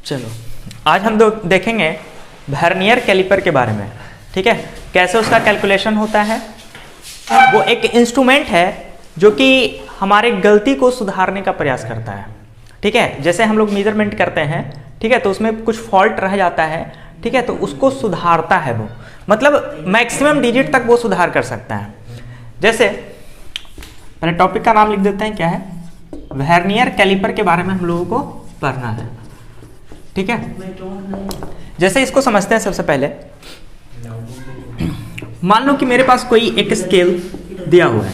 चलो आज हम देखेंगे वर्नियर कैलिपर के बारे में। ठीक है, कैसे उसका कैलकुलेशन होता है। वो एक इंस्ट्रूमेंट है जो कि हमारे गलती को सुधारने का प्रयास करता है। ठीक है, जैसे हम लोग मेजरमेंट करते हैं, ठीक है, तो उसमें कुछ फॉल्ट रह जाता है, ठीक है, तो उसको सुधारता है वो, मतलब मैक्सिमम डिजिट तक वो सुधार कर सकता है। जैसे पहले टॉपिक का नाम लिख देते हैं, क्या है, वर्नियर कैलिपर के बारे में हम लोगों को पढ़ना है। ठीक है, जैसे इसको समझते हैं। सबसे पहले मान लो कि मेरे पास कोई एक स्केल दिया हुआ है।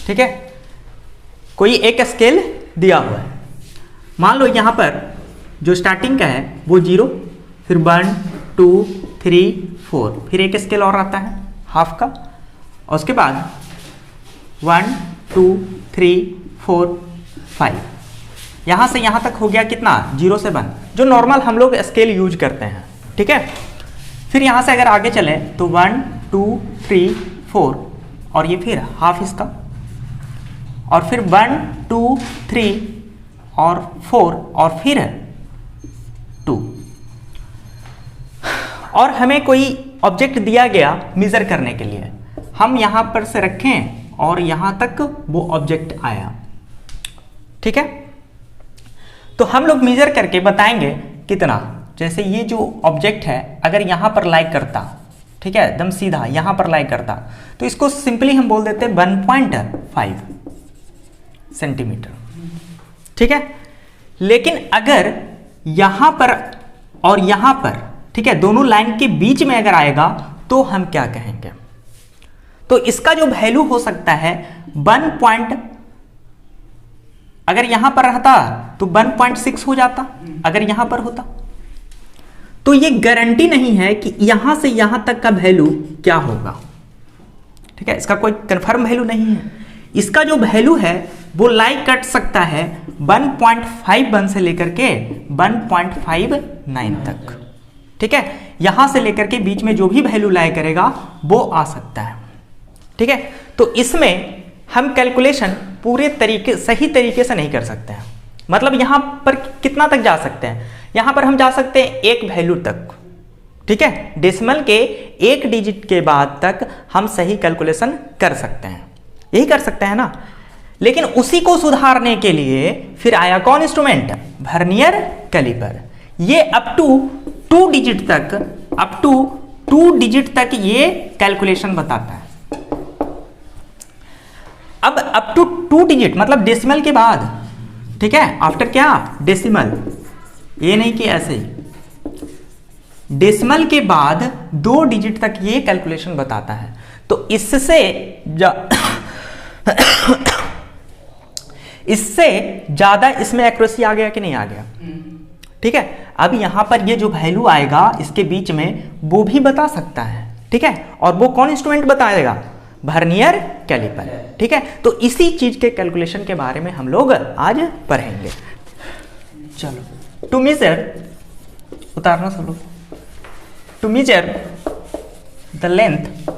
ठीक है, कोई एक स्केल दिया हुआ है। मान लो यहां पर जो स्टार्टिंग का है वो 0, फिर 1 2 3 4, फिर एक स्केल और आता है हाफ का, और उसके बाद 1 2 3 4 5, यहां से यहां तक हो गया कितना, 0 से 1, जो नॉर्मल हम लोग स्केल यूज करते हैं। ठीक है, फिर यहां से अगर आगे चले तो 1 2 3 4, और ये फिर हाफ इसका, और फिर 1 2 3 और 4, और फिर 2। और हमें कोई ऑब्जेक्ट दिया गया मेजर करने के लिए, हम यहां पर से रखें और यहां तक वो ऑब्जेक्ट आया। ठीक है, तो हम लोग मेजर करके बताएंगे कितना। जैसे ये जो ऑब्जेक्ट है अगर यहां पर लाई करता, ठीक है, एकदम सीधा यहां पर लाई करता, तो इसको सिंपली हम बोल देते 1.5 सेंटीमीटर। ठीक है, लेकिन अगर यहां पर और यहां पर, ठीक है, दोनों लाइन के बीच में अगर आएगा तो हम क्या कहेंगे, तो इसका जो वैल्यू हो सकता है 1. अगर यहां पर रहता तो 1.6 हो जाता, अगर यहां पर होता। तो ये गारंटी नहीं है कि यहां से यहां तक का वैल्यू क्या होगा। ठीक है, इसका कोई कंफर्म वैल्यू नहीं है। इसका जो वैल्यू है वो लाई कट सकता है 1.51 से लेकर के 1.59 तक। ठीक है, यहां से लेकर के बीच में जो भी वैल्यू लाई करेगा वो आ सकता है। ठीक है, तो इसमें हम कैलकुलेशन पूरे तरीके सही तरीके से नहीं कर सकते हैं। मतलब यहां पर कितना तक जा सकते हैं, यहां पर हम जा सकते हैं एक वैल्यू तक। ठीक है, डेसिमल के एक डिजिट के बाद तक हम सही कैलकुलेशन कर सकते हैं, यही कर सकते हैं ना। लेकिन उसी को सुधारने के लिए फिर आया कौन इंस्ट्रूमेंट, वर्नियर कैलिपर। ये अप टू 2 डिजिट तक, अप टू 2 डिजिट तक ये कैलकुलेशन बताता है। अब अप टू 2 डिजिट मतलब डेसिमल के बाद, ठीक है, आफ्टर क्या, डेसिमल, ये नहीं कि ऐसे ही, डेसिमल के बाद 2 डिजिट तक ये कैलकुलेशन बताता है। तो इससे इससे ज्यादा इसमें एक्यूरेसी आ गया कि नहीं आ गया। ठीक है, अब यहां पर ये जो वैल्यू आएगा इसके बीच में वो भी बता सकता है। ठीक है, और वो कौन इंस्ट्रूमेंट बताएगा, वर्नियर कैलिपर। ठीक है, तो इसी चीज के कैलकुलेशन के बारे में हम लोग आज पढ़ेंगे। चलो, टू मेजर, उतारना सब लोग, to measure the length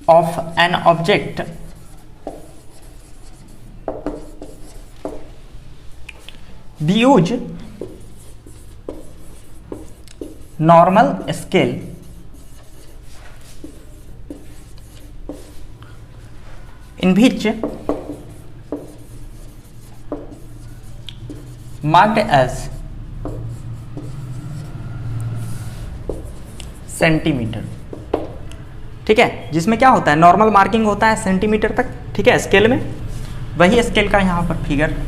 of an object we use normal scale in which marked as centimetre. ठीक है, जिसमें क्या होता है, नॉर्मल मार्किंग होता है सेंटीमीटर तक। ठीक है, स्केल में, वही स्केल का यहां पर फिगर।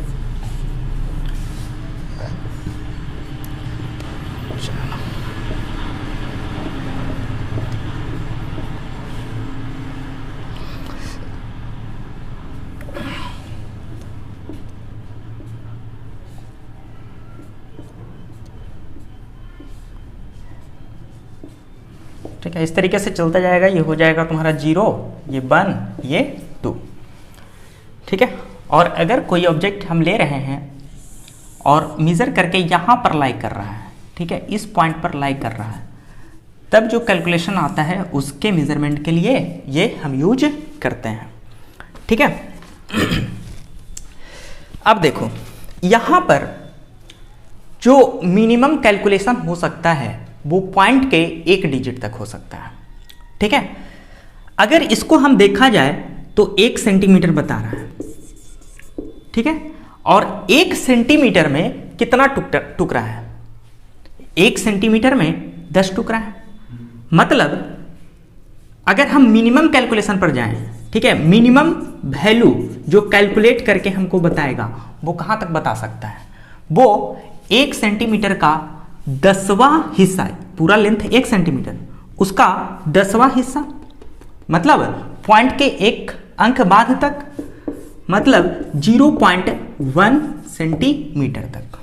ठीक है, इस तरीके से चलता जाएगा। ये हो जाएगा तुम्हारा 0, ये 1, ये 2। ठीक है, और अगर कोई ऑब्जेक्ट हम ले रहे हैं और मेजर करके यहाँ पर लाई कर रहा है, ठीक है, इस पॉइंट पर लाई कर रहा है, तब जो कैलकुलेशन आता है उसके मेजरमेंट के लिए ये हम यूज करते हैं। ठीक है, अब देखो यहां पर जो मिनिमम कैलकुलेशन हो सकता है वो पॉइंट के 1 डिजिट तक हो सकता है। ठीक है, अगर इसको हम देखा जाए तो 1 सेंटीमीटर बता रहा है। ठीक है, और 1 सेंटीमीटर में कितना टुकड़ा है? 1 सेंटीमीटर में 10 टुकड़ा है। मतलब अगर हम मिनिमम कैलकुलेशन पर जाएं, ठीक है, मिनिमम वैल्यू जो कैलकुलेट करके हमको बताएगा वो कहां तक बता सकता है? वो 1 सेंटीमीटर का 10वां हिस्सा, पूरा लेंथ 1 सेंटीमीटर, उसका 10वां हिस्सा, मतलब पॉइंट के 1 अंक बाद तक, मतलब 0.1 सेंटीमीटर तक,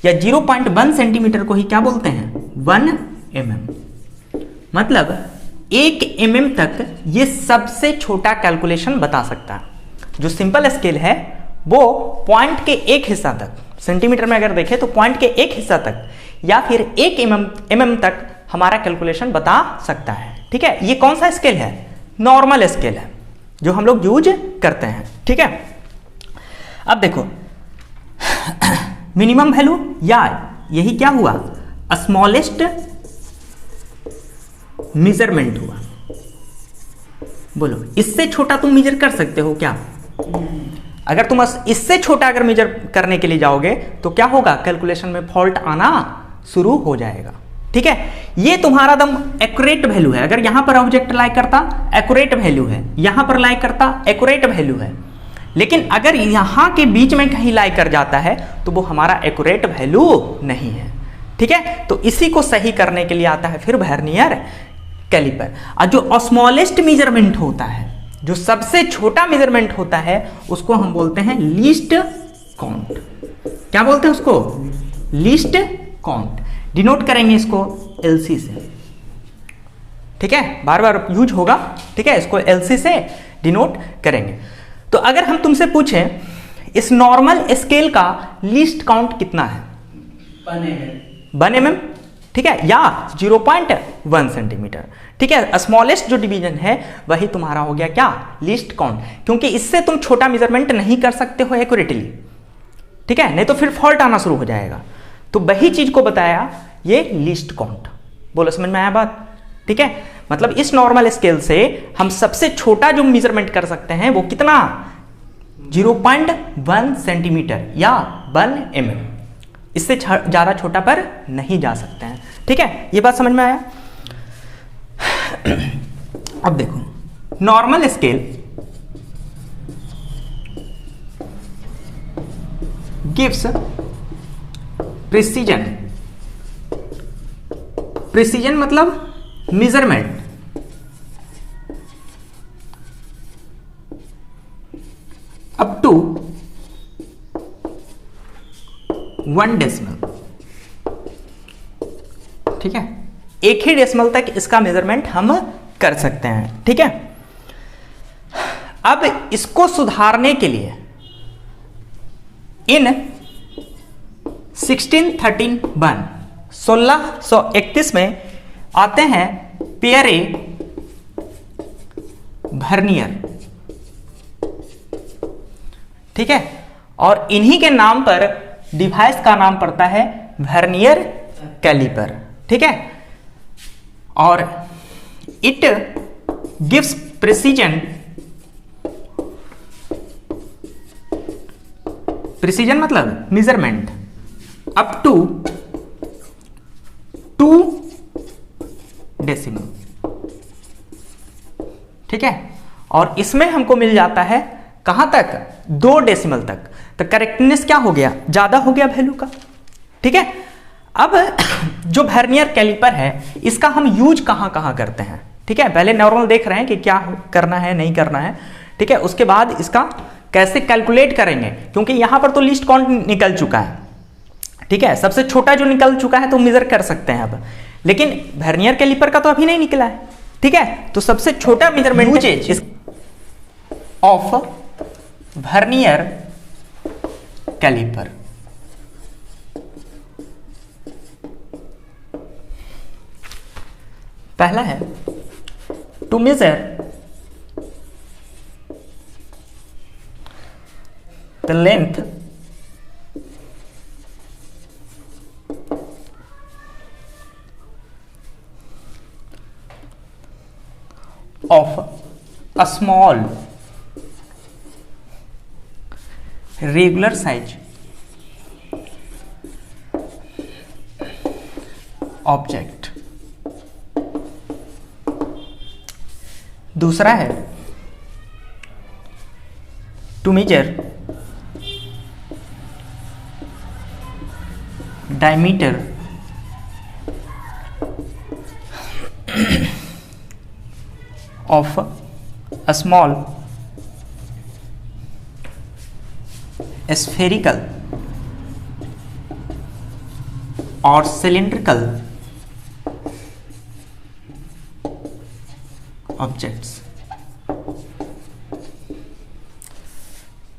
या 0.1 सेंटीमीटर को ही क्या बोलते हैं? 1 mm। मतलब 1 mm तक ये सबसे छोटा कैलकुलेशन बता सकता है। जो सिंपल स्केल है वो पॉइंट के 1 हिस्सा तक, सेंटीमीटर में अगर देखें तो पॉइंट के 1 हिस्सा तक या फिर 1 mm तक हमारा कैलकुलेशन बता सकता है। ठीक है, ये कौन सा स्केल है? नॉर्मल स्केल है जो हम लोग यूज करते हैं। ठीक है, अब देखो मिनिमम वैल्यू या यही क्या हुआ? स्मॉलेस्ट मेजरमेंट हुआ। बोलो, इससे छोटा तुम मेजर कर सकते हो क्या? अगर तुम इससे छोटा अगर मेजर करने के लिए जाओगे तो क्या होगा? कैलकुलेशन में फॉल्ट आना शुरू हो जाएगा। ठीक है, ये तुम्हारा दम एक्यूरेट वैल्यू है। अगर यहां पर ऑब्जेक्ट लाई करता, एक्यूरेट वैल्यू है, यहां पर लाई करता, एक्यूरेट वैल्यू है, लेकिन अगर यहां के बीच में कहीं लाई कर जाता है तो वो हमारा एक्यूरेट वैल्यू नहीं है। ठीक है, तो इसी को सही करने के लिए आता है फिर वर्नियर कैलिपर। और जो स्मॉलेस्ट मेजरमेंट होता है, जो सबसे छोटा मेजरमेंट होता है, उसको हम बोलते हैं लीस्ट काउंट। क्या बोलते हैं उसको? Least count. डिनोट करेंगे इसको एलसी से। ठीक है, बार बार यूज होगा। ठीक है, इसको एलसी से डिनोट करेंगे। तो अगर हम तुमसे पूछें इस नॉर्मल स्केल का लीस्ट काउंट कितना है? 1 mm। ठीक है, या 0.1 सेंटीमीटर। ठीक है, स्मॉलेस्ट जो डिवीजन है वही तुम्हारा हो गया क्या? लीस्ट काउंट, क्योंकि इससे तुम छोटा मेजरमेंट नहीं कर सकते हो एक्यूरेटली। ठीक है, नहीं तो फिर फॉल्ट आना शुरू हो जाएगा। तो वही चीज को बताया ये लीस्ट काउंट। बोलो, समझ में आया बात? ठीक है, मतलब इस नॉर्मल स्केल से हम सबसे छोटा जो मेजरमेंट कर सकते हैं वो कितना? 0.1 सेंटीमीटर या 1 mm। इससे ज्यादा छोटा पर नहीं जा सकते हैं। ठीक है, ये बात समझ में आया? अब देखो, normal scale gives precision. Precision मतलब मेजरमेंट अप टू 1 डेसिमल। ठीक है, 1 ही डेसिमल तक इसका मेजरमेंट हम कर सकते हैं। ठीक है, अब इसको सुधारने के लिए इन 1631 में आते हैं पियरे वर्नियर। ठीक है, और इन्हीं के नाम पर डिवाइस का नाम पड़ता है वर्नियर कैलिपर। ठीक है, और इट गिव्स प्रिसीजन। प्रिसीजन मतलब मेजरमेंट अप टू 2 डेसिमल। ठीक है, और इसमें हमको मिल जाता है कहां तक? 2 डेसिमल तक। तो करेक्टनेस क्या हो गया? ज्यादा हो गया वैल्यू का। ठीक है, अब जो वर्नियर कैलिपर है इसका हम यूज कहां कहां करते हैं? ठीक है, पहले नॉर्मल देख रहे हैं कि क्या करना है नहीं करना है। ठीक है, उसके बाद इसका कैसे कैलकुलेट करेंगे, क्योंकि यहां पर तो लिस्ट काउंट निकल चुका है। ठीक है, सबसे छोटा जो निकल चुका है तो मेजर कर सकते हैं अब, लेकिन वर्नियर कैलिपर का तो अभी नहीं निकला है। ठीक है, तो सबसे छोटा measurement uses of vernier calliper. पहला है to measure the length of a small regular size object. दूसरा है to measure diameter of a small spherical or cylindrical objects।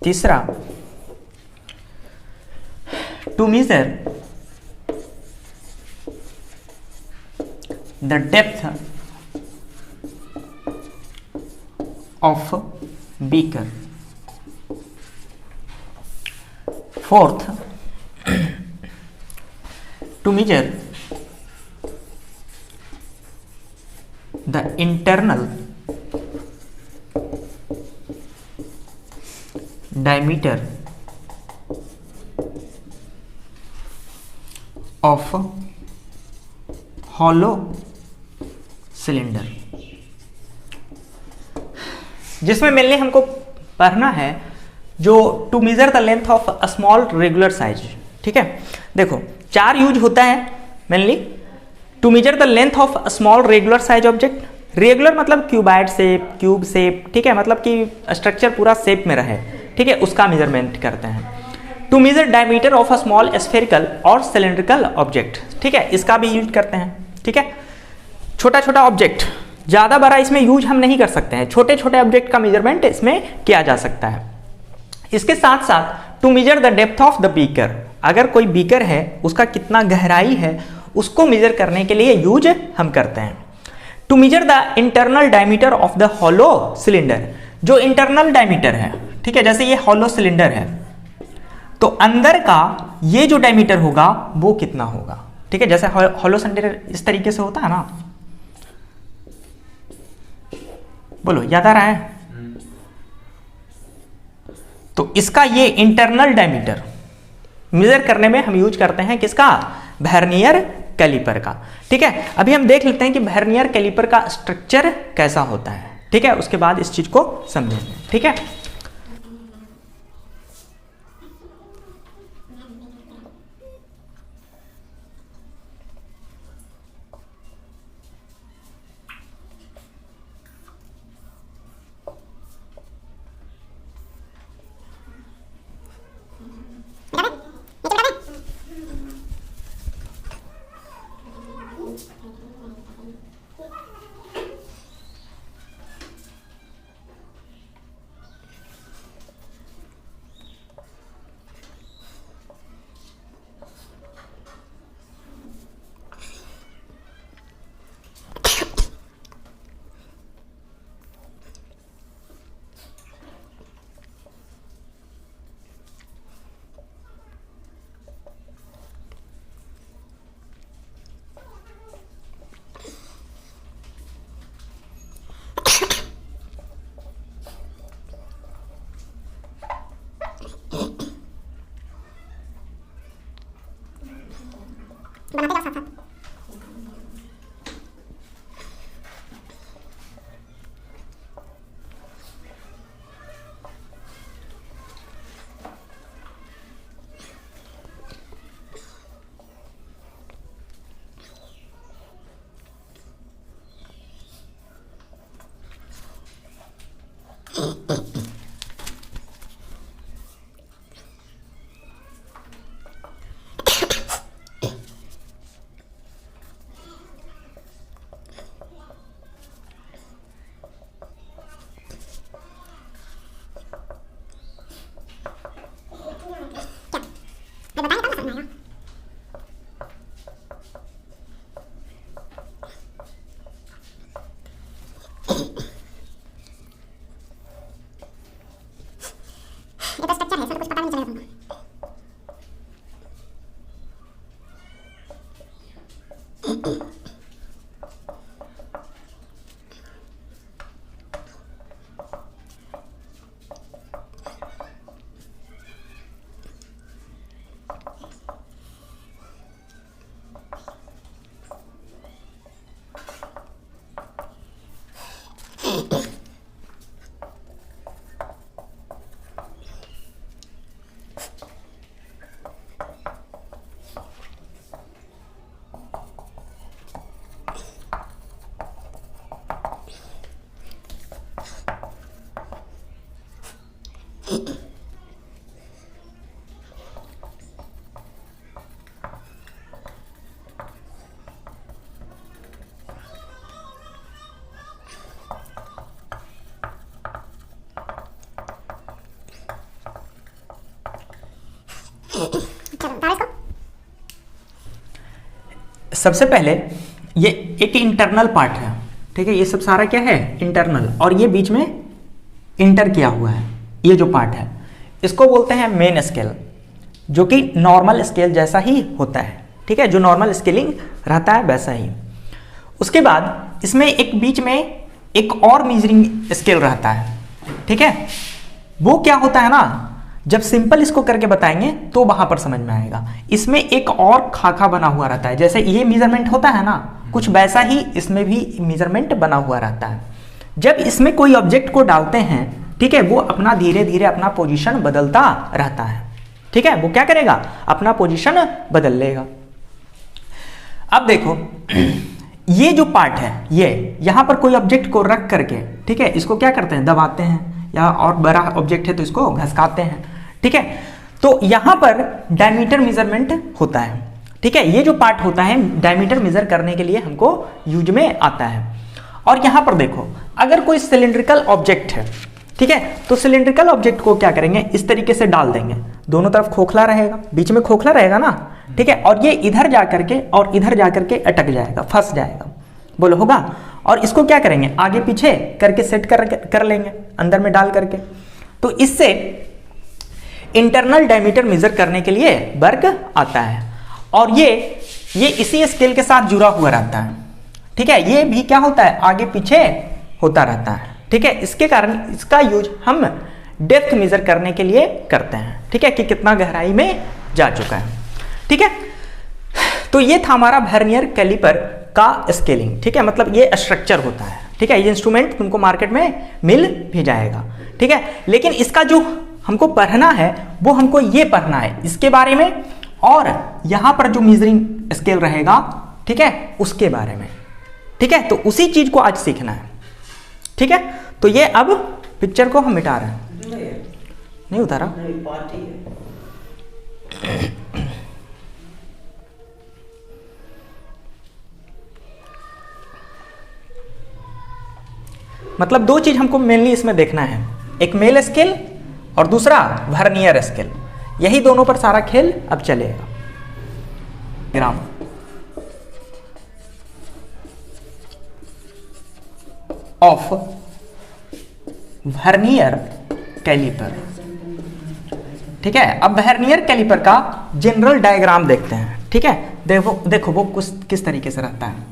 तीसरा to measure the depth of beaker। Fourth, to measure the internal diameter of hollow cylinder, जिसमें mainly हमको पढ़ना है जो to measure the length of a small regular size. ठीक है, देखो 4 use होता है mainly to measure the length of a small regular size object. Regular मतलब क्यूबाइड शेप, क्यूब शेप, ठीक है, मतलब कि स्ट्रक्चर पूरा शेप में रहे, ठीक है, उसका मेजरमेंट करते हैं। To measure diameter of a small spherical और सिलेंड्रिकल ऑब्जेक्ट, ठीक है, इसका भी यूज करते हैं। ठीक है, छोटा छोटा ऑब्जेक्ट, ज़्यादा बड़ा इसमें यूज हम नहीं कर सकते हैं, छोटे छोटे ऑब्जेक्ट का मेजरमेंट इसमें किया जा सकता है। इसके साथ साथ to measure the depth of the beaker, अगर कोई बीकर है उसका कितना गहराई है उसको मेजर करने के लिए यूज हम करते हैं। To measure the internal diameter of the hollow cylinder, जो इंटरनल डायमीटर है, ठीक है, जैसे ये हॉलो सिलेंडर है तो अंदर का ये जो डायमीटर होगा वो कितना होगा। ठीक है, जैसे हॉलो सिलेंडर इस तरीके से होता है ना, बोलो याद आ रहा है? तो इसका ये इंटरनल डायमीटर मेजर करने में हम यूज करते हैं किसका? वर्नियर कैलिपर का। ठीक है, अभी हम देख लेते हैं कि वर्नियर कैलिपर का स्ट्रक्चर कैसा होता है। ठीक है, उसके बाद इस चीज को समझेंगे। ठीक है, सबसे पहले ये एक इंटरनल पार्ट है, ठीक है, ये सब सारा क्या है इंटरनल, और ये बीच में इंटर किया हुआ है, ये जो पार्ट है इसको बोलते हैं मेन स्केल, जो कि नॉर्मल स्केल जैसा ही होता है, ठीक है, जो नॉर्मल स्केलिंग रहता है वैसा ही। उसके बाद इसमें एक बीच में एक और मेजरिंग स्केल रहता है, ठीक है, वो क्या होता है ना, जब सिंपल इसको करके बताएंगे तो वहां पर समझ में आएगा। इसमें एक और खाका बना हुआ रहता है, जैसे ये मेजरमेंट होता है ना, कुछ वैसा ही इसमें भी मेजरमेंट बना हुआ रहता है। जब इसमें कोई ऑब्जेक्ट को डालते हैं, ठीक है, वो अपना धीरे धीरे अपना पोजीशन बदलता रहता है, ठीक है, वो क्या करेगा अपना पोजीशन बदल लेगा। अब देखो ये जो पार्ट है, ये यहां पर कोई ऑब्जेक्ट को रख करके, ठीक है, इसको क्या करते हैं दबाते हैं, या और बड़ा ऑब्जेक्ट है तो इसको घसकाते हैं, ठीक है, तो यहां पर डायमीटर मेजरमेंट होता है, ठीक है, ये जो पार्ट होता है डायमीटर मेजर करने के लिए हमको यूज में आता है। और यहां पर देखो अगर कोई सिलिंड्रिकल ऑब्जेक्ट है, ठीक है, तो सिलिंड्रिकल ऑब्जेक्ट को क्या करेंगे इस तरीके से डाल देंगे, दोनों तरफ खोखला रहेगा, बीच में खोखला रहेगा ना, ठीक है, और ये इधर जा करके और इधर जा करके अटक जाएगा, फंस जाएगा, बोलो होगा। और इसको क्या करेंगे आगे पीछे करके सेट कर लेंगे अंदर में डाल करके, तो इससे इंटरनल डायमीटर मेजर करने के लिए वर्क आता है। और ये इसी स्केल के साथ जुड़ा हुआ रहता है, ठीक है, ये भी क्या होता है आगे पीछे होता रहता है, ठीक है, इसके कारण इसका यूज हम डेप्थ मेजर करने के लिए करते हैं, ठीक है, कि कितना गहराई में जा चुका है, ठीक है। तो ये था हमारा वर्नियर कैलिपर का स्केलिंग, ठीक है, मतलब ये स्ट्रक्चर होता है, ठीक है, ये इंस्ट्रूमेंट तुमको मार्केट में मिल भी जाएगा, ठीक है, लेकिन इसका जो हमको पढ़ना है वो हमको ये पढ़ना है इसके बारे में, और यहां पर जो मेजरिंग स्केल रहेगा, ठीक है, उसके बारे में, ठीक है, तो उसी चीज को आज सीखना है, ठीक है। तो ये अब पिक्चर को हम मिटा रहे हैं, नहीं उतारा, मतलब दो चीज हमको मेनली इसमें देखना है, एक मेल स्केल और दूसरा वर्नियर स्केल, यही दोनों पर सारा खेल अब चलेगा। ग्राम ऑफ वर्नियर कैलिपर, ठीक है, अब वर्नियर कैलिपर का जनरल डायग्राम देखते हैं, ठीक है, देखो वो किस तरीके से रहता है,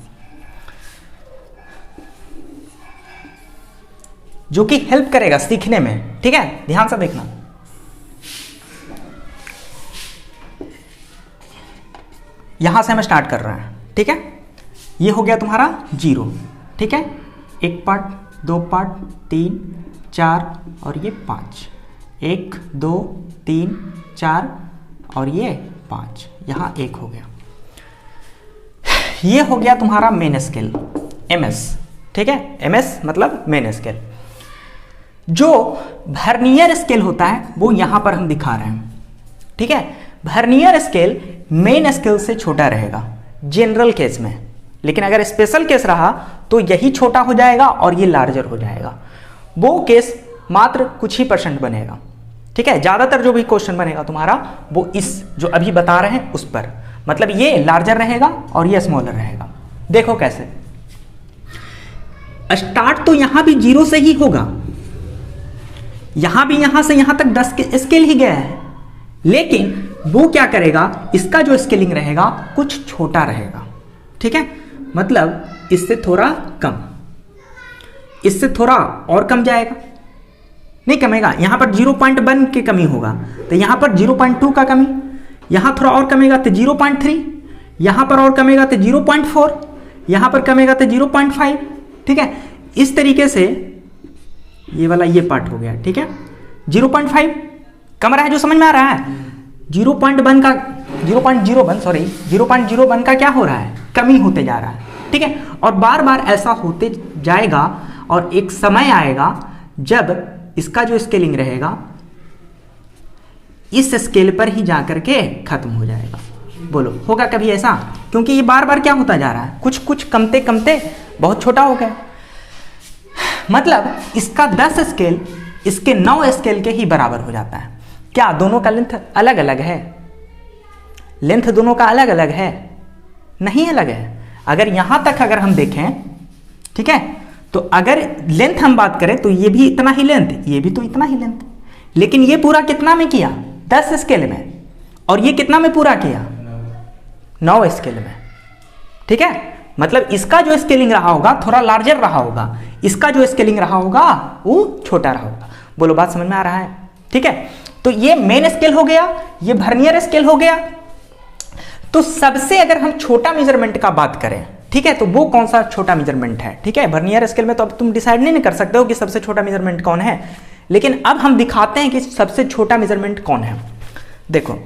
जो कि हेल्प करेगा सीखने में, ठीक है, ध्यान से देखना। यहां से हम स्टार्ट कर रहे हैं, ठीक है, ये हो गया तुम्हारा 0, ठीक है, एक पार्ट, दो पार्ट, 3, 4 और ये 5, 1 2 3 4 और ये 5, यहां 1 हो गया। ये हो गया तुम्हारा मेन स्केल MS, ठीक है, MS मतलब मेन स्केल। जो वर्नियर स्केल होता है वो यहां पर हम दिखा रहे हैं, ठीक है, वर्नियर स्केल मेन स्केल से छोटा रहेगा जनरल केस में, लेकिन अगर स्पेशल केस रहा तो यही छोटा हो जाएगा और ये लार्जर हो जाएगा। वो केस मात्र कुछ ही % बनेगा, ठीक है, ज्यादातर जो भी क्वेश्चन बनेगा तुम्हारा वो इस जो अभी बता रहे हैं उस पर, मतलब ये लार्जर रहेगा और ये स्मॉलर रहेगा। देखो कैसे, स्टार्ट तो यहां भी 0 से ही होगा, यहां भी यहां से यहां तक 10 के स्केल ही गया है, लेकिन वो क्या करेगा इसका जो स्केलिंग रहेगा कुछ छोटा रहेगा, ठीक है, मतलब इससे थोड़ा कम, इससे थोड़ा और कम जाएगा, नहीं कमेगा, यहां पर 0.1 की कमी होगा तो यहां पर 0.2 का कमी, यहां थोड़ा और कमेगा तो 0.3, यहां पर और कमेगा तो 0.4, यहां पर कमेगा तो 0.5, ठीक है, इस तरीके से ये वाला ये पार्ट हो गया, ठीक है, 0.5 कम रहा है, जो समझ में आ रहा है, 0.1 का 0.01 का क्या हो रहा है कमी होते जा रहा है, ठीक है, और बार बार ऐसा होते जाएगा और एक समय आएगा जब इसका जो स्केलिंग रहेगा इस स्केल पर ही जाकर के खत्म हो जाएगा। बोलो होगा कभी ऐसा, क्योंकि ये बार बार क्या होता जा रहा है, कुछ कुछ कमते कमते बहुत छोटा हो गया, मतलब इसका 10 स्केल इसके 9 स्केल के ही बराबर हो जाता है। क्या दोनों का लेंथ अलग अलग है? लेंथ दोनों का अलग अलग है? नहीं अलग है। अगर यहां तक अगर हम देखें, ठीक है, तो अगर लेंथ हम बात करें तो ये भी इतना ही लेंथ, ये भी तो इतना ही लेंथ, लेकिन ये पूरा कितना में किया? 10 स्केल में, और ये कितना में पूरा किया? 9 स्केल में। ठीक है, मतलब इसका जो स्केलिंग रहा होगा थोड़ा लार्जर रहा होगा, इसका जो स्केलिंग रहा होगा वो छोटा रहा होगा। बोलो बात समझ में आ रहा है? ठीक है, तो ये मेन स्केल हो गया, ये वर्नियर स्केल हो गया। तो सबसे अगर हम छोटा मेजरमेंट का बात करें, ठीक है, तो वो कौन सा छोटा मेजरमेंट है? ठीक है, वर्नियर स्केल में तो अब तुम डिसाइड नहीं कर सकते हो कि सबसे छोटा मेजरमेंट कौन है, लेकिन अब हम दिखाते हैं कि सबसे छोटा मेजरमेंट कौन है। देखो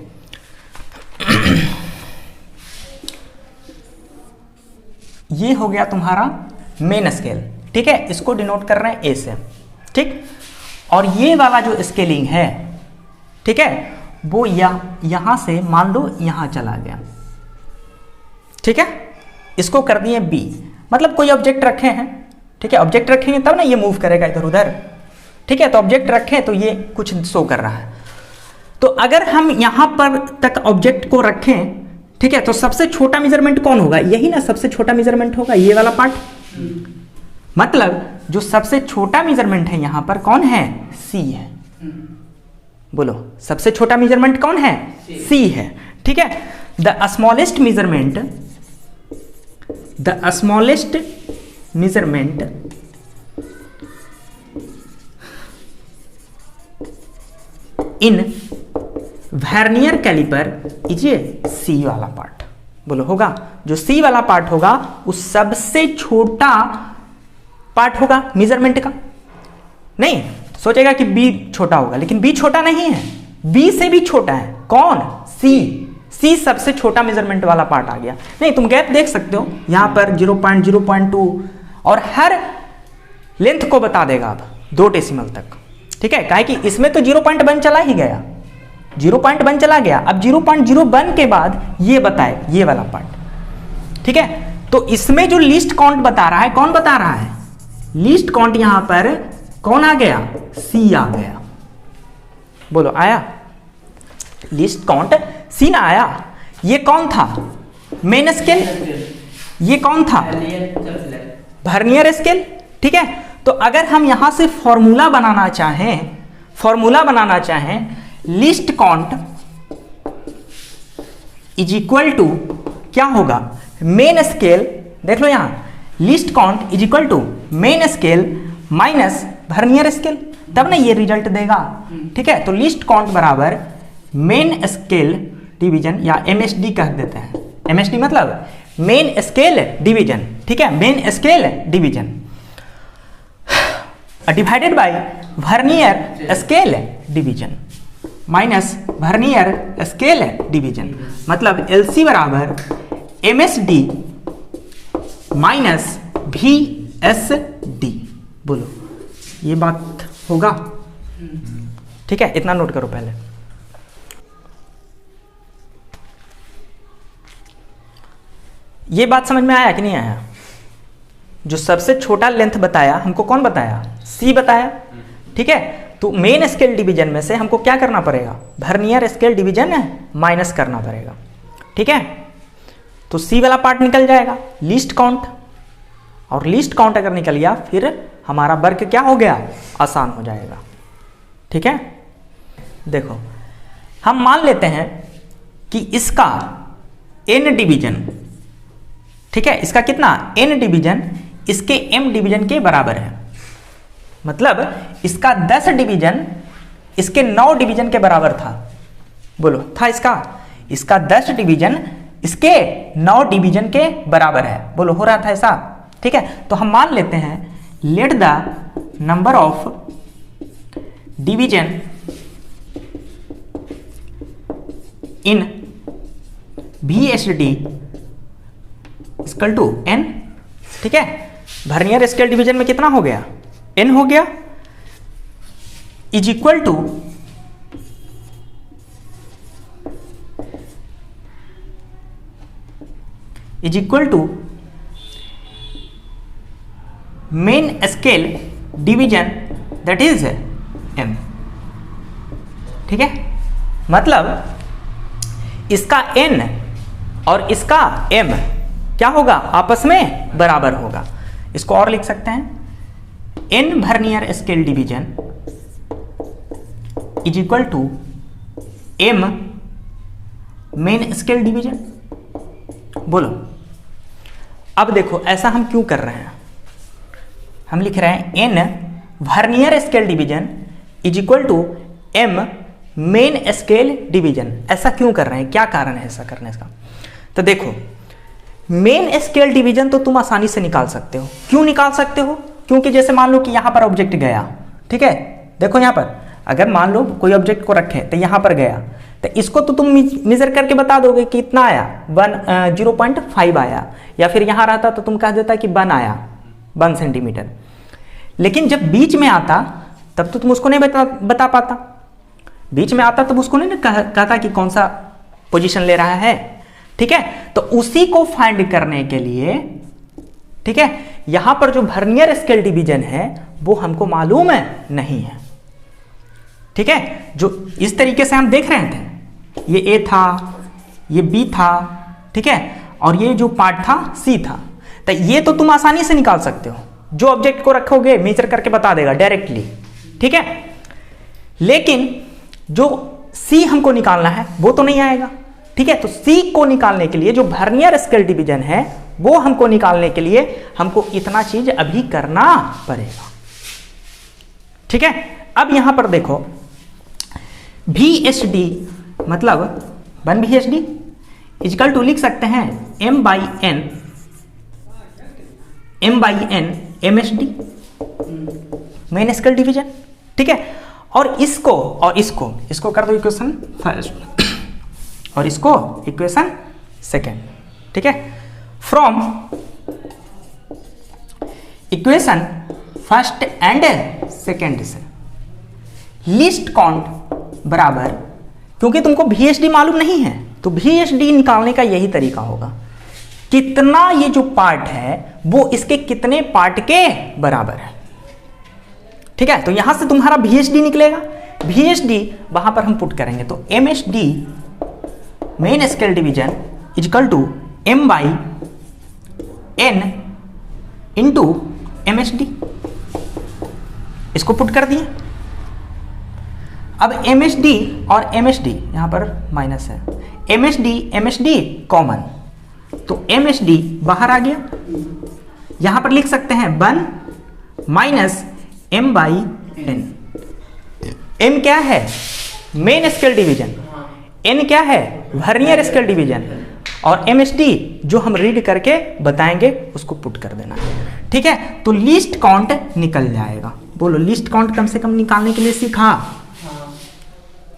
ये हो गया तुम्हारा मेन स्केल, ठीक है, इसको डिनोट कर रहे हैं ए से, ठीक। और ये वाला जो स्केलिंग है, ठीक है, वो यहां से मान लो यहां चला गया, ठीक है, इसको कर दिए बी, मतलब कोई ऑब्जेक्ट रखे हैं, ठीक है, ऑब्जेक्ट रखेंगे तब ना ये मूव करेगा इधर उधर, ठीक है, तो ऑब्जेक्ट रखें तो ये कुछ शो कर रहा है। तो अगर हम यहां पर तक ऑब्जेक्ट को रखें, ठीक है, तो सबसे छोटा मेजरमेंट कौन होगा? यही ना सबसे छोटा मेजरमेंट होगा, ये वाला पार्ट। मतलब जो सबसे छोटा मेजरमेंट है यहां पर कौन है? सी है। बोलो सबसे छोटा मेजरमेंट कौन है? सी है, ठीक है। The smallest measurement in vernier caliper is C वाला पार्ट। बोलो होगा, जो सी वाला पार्ट होगा वो सबसे छोटा पार्ट होगा मेजरमेंट का। नहीं सोचेगा कि बी छोटा होगा, लेकिन बी छोटा नहीं है, बी से भी छोटा है। कौन? सी। सी सबसे छोटा मेजरमेंट वाला पार्ट आ गया। नहीं तुम गैप देख सकते हो यहां पर 0.0.2 और हर लेंथ को बता देगा अब 2 डेसिमल तक, ठीक है, काहे कि इसमें तो 0.1 चला ही गया, 0.1 चला गया। अब 0.01 के बाद ये बताए ये वाला पार्ट, ठीक है। तो इसमें जो लीस्ट काउंट बता रहा है, कौन बता रहा है? लीस्ट काउंट यहां पर कौन आ गया? सी आ गया। बोलो आया? लीस्ट काउंट सी ना आया? ये कौन था? Main scale. ये कौन था? वर्नियर स्केल, ठीक है। तो अगर हम यहां से फॉर्मूला बनाना चाहें, least count is equal to क्या होगा? Main scale. देख लो यहां, least count is equal to main scale minus vernier scale, तब ना ये रिजल्ट देगा, ठीक है। तो लीस्ट काउंट बराबर मेन स्केल डिवीजन, या एमएसडी कह देते हैं। एमएसडी मतलब मेन स्केल डिवीजन, ठीक है, main scale division divided by vernier scale division minus vernier scale division, मतलब एलसी बराबर एमएसडी माइनस वीएसडी। बोलो ये बात होगा? ठीक है, इतना नोट करो पहले। ये बात समझ में आया कि नहीं आया? जो सबसे छोटा लेंथ बताया हमको, कौन बताया? सी बताया, ठीक है। तो मेन स्केल डिवीजन में से हमको क्या करना पड़ेगा? वर्नियर स्केल डिवीजन माइनस करना पड़ेगा, ठीक है। तो सी वाला पार्ट निकल जाएगा, लीस्ट काउंट, और लीस्ट काउंट अगर निकल गया फिर हमारा वर्क क्या हो गया? आसान हो जाएगा, ठीक है। देखो हम मान लेते हैं कि इसका n डिवीजन, ठीक है, इसका कितना? n डिवीजन इसके m डिवीजन के बराबर है। मतलब इसका 10 डिवीजन इसके 9 डिवीजन के बराबर था। बोलो था इसका 10 डिवीजन इसके 9 डिवीजन के बराबर है। बोलो हो रहा था ऐसा? ठीक है, तो हम मान लेते हैं let the number of division in VSD equal to n, ठीक है। वर्नियर स्केल डिवीजन में कितना हो गया? n हो गया, is equal to main scale division that is m, ठीक है। मतलब इसका n और इसका m क्या होगा, आपस में बराबर होगा। इसको और लिख सकते हैं, n vernier scale division is equal to m main scale division. बोलो, अब देखो ऐसा हम क्यों कर रहे हैं, हम लिख रहे हैं n vernier scale division is equal to m main scale division. ऐसा क्यों कर रहे हैं, क्या कारण है ऐसा करने का? तो देखो, मेन स्केल डिवीजन तो तुम आसानी से निकाल सकते हो। क्यों निकाल सकते हो? क्योंकि जैसे मान लो कि यहां पर ऑब्जेक्ट गया, ठीक है, देखो यहां पर अगर मान लो कोई ऑब्जेक्ट को रखे तो यहां पर गया, तो इसको तो तुम मेजर करके बता दोगे कि इतना आया, 0.5 आया, या फिर यहां रहता तो तुम कह देता कि 1 आया, 1 सेंटीमीटर। लेकिन जब बीच में आता तब तो तुम उसको नहीं बता पाता। बीच में आता तब उसको नहीं कहता कि कौन सा पोजीशन ले रहा है, ठीक है। तो उसी को फाइंड करने के लिए, ठीक है, यहां पर जो वर्नियर स्केल डिवीजन है वो हमको मालूम है नहीं है, ठीक है। जो इस तरीके से हम देख रहे थे, ये ए था, ये बी था, ठीक है, और ये जो पार्ट था सी था। तो ये तो तुम आसानी से निकाल सकते हो, जो ऑब्जेक्ट को रखोगे मेजर करके बता देगा डायरेक्टली, ठीक है। लेकिन जो सी हमको निकालना है वो तो नहीं आएगा, ठीक है। तो सी को निकालने के लिए जो वर्नियर स्केल डिवीजन है वो हमको निकालने के लिए हमको इतना चीज अभी करना पड़ेगा, ठीक है। अब यहां पर देखो, VSD मतलब 1 VSD इजकल टू लिख सकते हैं M/N MSD main scale division, ठीक है। और इसको कर दो इक्वेशन फर्स्ट और इसको इक्वेशन सेकेंड, ठीक है। From equation first and second से लिस्ट काउंट बराबर, क्योंकि तुमको VSD मालूम नहीं है तो VSD निकालने का यही तरीका होगा, कितना ये जो पार्ट है वो इसके कितने पार्ट के बराबर है, ठीक है। तो यहां से तुम्हारा VSD निकलेगा, VSD वहां पर हम पुट करेंगे, तो MSD main scale division is equal to M/N into MSD, इसको पुट कर दिए। अब MSD और MSD यहां पर माइनस है, MSD कॉमन, तो MSD बाहर आ गया। यहां पर लिख सकते हैं 1 माइनस M/N। M क्या है, मेन स्केल डिवीजन, N क्या है, वर्नियर स्केल डिवीजन, और MSD जो हम रीड करके बताएंगे उसको पुट कर देना, ठीक है। तो लिस्ट काउंट निकल जाएगा। बोलो, लिस्ट काउंट कम से कम निकालने के लिए सीखा?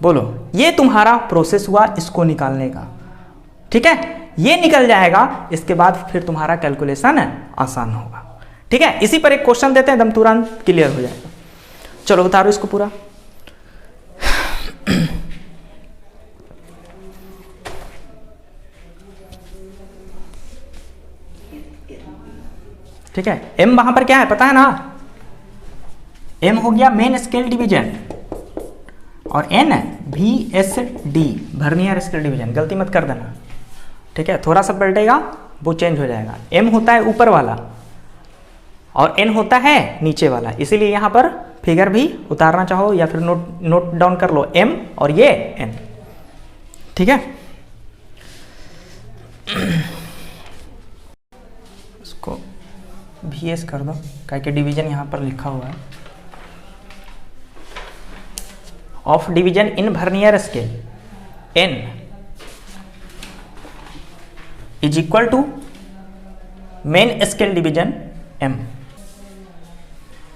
बोलो, ये तुम्हारा प्रोसेस हुआ इसको निकालने का, ठीक है। ये निकल जाएगा, इसके बाद फिर तुम्हारा कैलकुलेशन आसान होगा, ठीक है। इसी पर एक क्वेश्चन देते हैं, एकदम तुरंत क्लियर हो जाएगा। चलो उतारो इसको पूरा। ठीक है, M वहां पर क्या है पता है ना, M हो गया मेन स्केल डिवीजन और N VSD vernier scale division, गलती मत कर देना, ठीक है। थोड़ा सा पलटेगा वो चेंज हो जाएगा। M होता है ऊपर वाला और N होता है नीचे वाला, इसीलिए यहां पर फिगर भी उतारना चाहो या फिर नोट डाउन कर लो, M और ये N, ठीक है। इसको VS कर दो, क्या कि डिवीजन यहां पर लिखा हुआ है। Of division in vernier scale N is equal to main scale division M,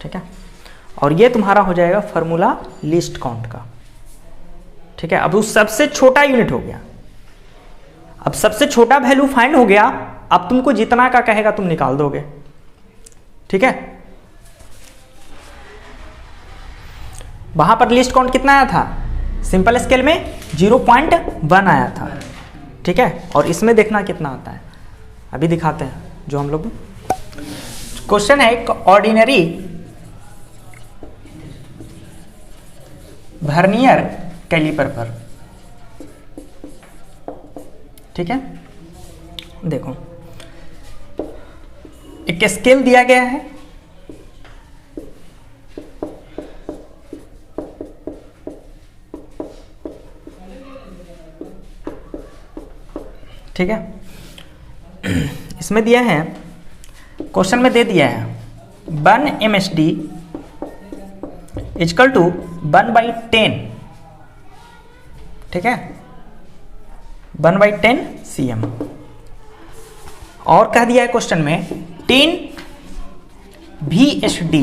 ठीक है। और ये तुम्हारा हो जाएगा फॉर्मूला लिस्ट काउंट का, ठीक है। अब उस सबसे छोटा यूनिट हो गया, अब सबसे छोटा वैल्यू फाइंड हो गया, अब तुमको जितना का कहेगा तुम निकाल दोगे, ठीक है। वहां पर लिस्ट काउंट कितना आया था, सिंपल स्केल में 0.1 आया था, ठीक है। और इसमें देखना कितना आता है, अभी दिखाते हैं। जो हम लोग क्वेश्चन है एक ऑर्डिनरी वर्नियर कैलिपर पर ठीक है, देखो एक स्केल दिया गया है, ठीक है, इसमें दिया है, क्वेश्चन में दे दिया है 1 MSD इजकल टू 1/10, ठीक है, 1/10 cm, और कह दिया है क्वेश्चन में 10 VSD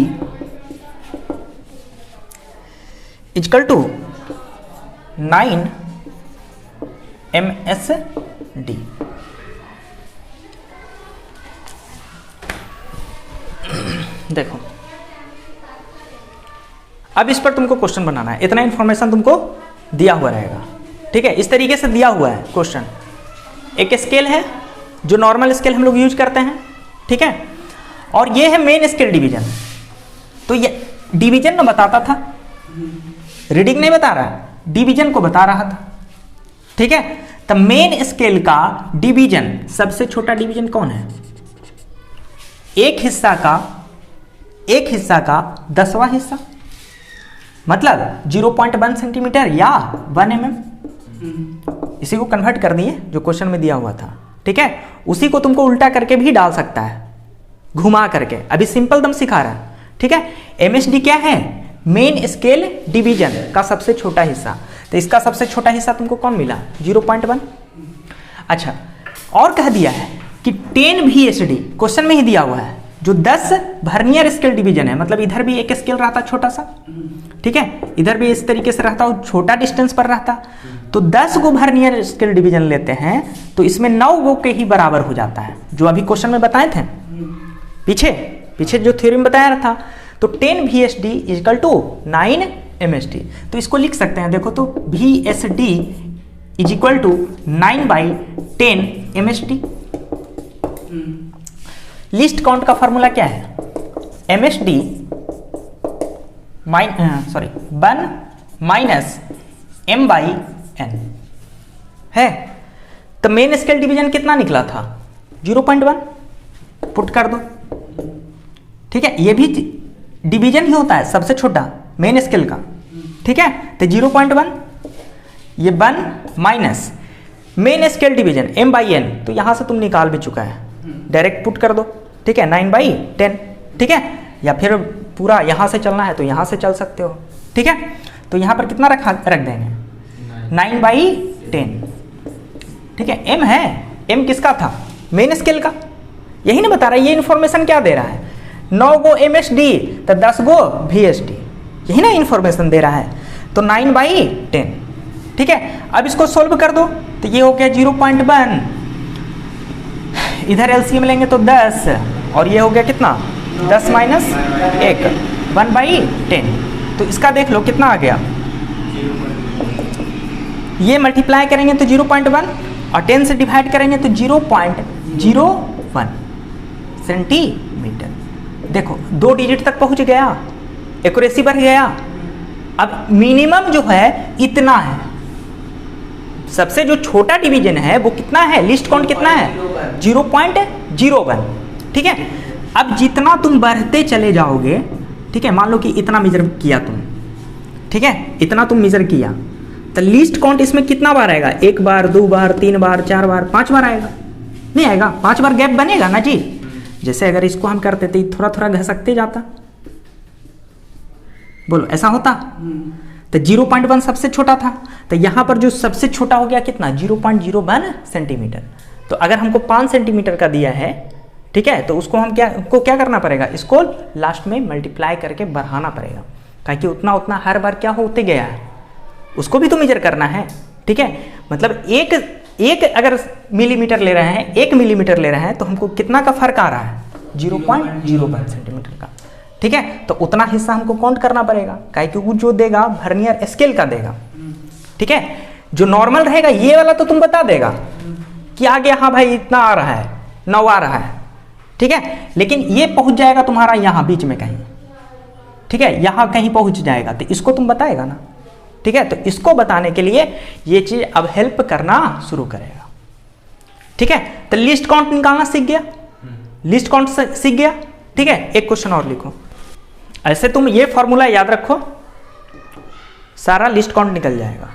इजकल टू 9 MSD। देखो अब इस पर तुमको क्वेश्चन बनाना है, इतना इंफॉर्मेशन तुमको दिया हुआ रहेगा, ठीक है, इस तरीके से दिया हुआ है क्वेश्चन। एक स्केल है जो नॉर्मल स्केल हम लोग यूज करते हैं, ठीक है, और ये है मेन स्केल डिवीजन। तो ये डिवीजन में बताता था, रीडिंग नहीं बता रहा है, डिवीजन को बता रहा था, ठीक है। तो मेन स्केल का डिवीजन, सबसे छोटा डिवीजन कौन है? एक हिस्सा का 10वां हिस्सा, मतलब 0.1 सेंटीमीटर या 1 mm, इसी को कन्वर्ट कर दिए जो क्वेश्चन में दिया हुआ था, ठीक है। उसी को तुमको उल्टा करके भी डाल सकता है, घुमा करके, अभी सिंपल दम सिखा रहा है, ठीक है। MSD क्या है? मेन स्केल डिवीजन का सबसे छोटा हिस्सा। तो इसका सबसे छोटा हिस्सा तुमको कौन मिला? 0.1। अच्छा, और कह दिया है कि 10 VSD, क्वेश्चन में ही दिया हुआ है, जो 10 वर्नियर स्केल डिवीजन है, मतलब इधर भी एक स्केल रहता छोटा सा, ठीक है, इधर भी इस तरीके से रहता, छोटा डिस्टेंस पर रहता, तो 10 गो वर्नियर स्केल डिवीजन लेते हैं तो इसमें 9 गो के ही बराबर हो जाता है, जो अभी क्वेश्चन में बताए थे पीछे जो थ्योरी में बताया था। तो 10 VSD इक्वल टू 9 MSD, तो इसको लिख सकते हैं, देखो तो VSD is equal to 9/10 MSD। Least count का फॉर्मूला क्या है? MSD 1 माइनस M/N है। तो मेन स्केल डिवीजन कितना निकला था? 0.1, पुट कर दो, ठीक है, ये भी डिवीजन ही होता है सबसे छोटा मेन स्केल का, ठीक है। तो 0.1, ये 1 minus main scale division M/N, तो यहां से तुम निकाल भी चुका है, डायरेक्ट पुट कर दो, ठीक है, 9/10, ठीक है, या फिर पूरा यहां से चलना है तो यहां से चल सकते हो, ठीक है। तो यहां पर कितना रख देंगे? 9/10, ठीक है। M है, M किसका था? मेन स्केल का, यही ना बता रहा है, ये इंफॉर्मेशन क्या दे रहा है? 9 गो MSD तो 10 गो VSD, यही ना इंफॉर्मेशन दे रहा है। तो 9/10, ठीक है। अब इसको सोल्व कर दो, तो ये हो गया 0.1, इधर LCM लेंगे तो 10, और ये हो गया कितना? 10 माइनस 1, 1/10। तो इसका देख लो कितना आ गया, ये मल्टीप्लाई करेंगे तो 0.1, और 10 से डिवाइड करेंगे तो 0.01 सेंटीमीटर। देखो 2 डिजिट तक पहुंच गया, एक्यूरेसी बढ़ गया। अब मिनिमम जो है इतना है, सबसे जो छोटा डिवीजन है वो कितना है? लिस्ट काउंट कितना है? 0.01, ठीक है। अब जितना तुम बढ़ते चले जाओगे, ठीक है, मान लो कि इतना मेजर किया तुम, ठीक है, इतना तुम मेजर किया, तो लिस्ट काउंट इसमें कितना बार आएगा? 1 बार, 2 बार, 3 बार, 4 बार, 5 बार आएगा? नहीं आएगा, 5 बार गैप बनेगा ना जी। जैसे अगर इसको हम करते थे थोड़ा थोड़ा घसकते जाता, बोलो ऐसा होता? तो 0.1 सबसे छोटा था, तो यहां पर जो सबसे छोटा हो गया कितना? 0.01 सेंटीमीटर। तो अगर हमको 5 सेंटीमीटर का दिया है, ठीक है, तो उसको हम क्या करना पड़ेगा? इसको लास्ट में मल्टीप्लाई करके बढ़ाना पड़ेगा, ताकि उतना उतना हर बार क्या होते गया है, उसको भी तो मेजर करना है, ठीक है। मतलब एक अगर मिलीमीटर ले रहे हैं, 1 मिलीमीटर ले रहे हैं, तो हमको कितना का फर्क आ रहा है? 0.01 सेंटीमीटर का, ठीक है। तो उतना हिस्सा हमको काउंट करना पड़ेगा, क्योंकि वो जो देगा वर्नियर स्केल का देगा, ठीक है। जो नॉर्मल रहेगा ये वाला तो तुम बता देगा कि आगे, हाँ भाई इतना आ रहा है, 9 आ रहा है, ठीक है। लेकिन ये पहुंच जाएगा तुम्हारा यहाँ बीच में कहीं, ठीक है, यहाँ कहीं पहुंच जाएगा, तो इसको तुम बताएगा ना, ठीक है। तो इसको बताने के लिए ये चीज अब हेल्प करना शुरू करेगा, ठीक है, तो लिस्ट काउंट निकालना सीख गया, लिस्ट काउंट सीख गया। ठीक है, एक क्वेश्चन और लिखो। ऐसे तुम ये फॉर्मूला याद रखो, सारा लिस्ट काउंट निकल जाएगा।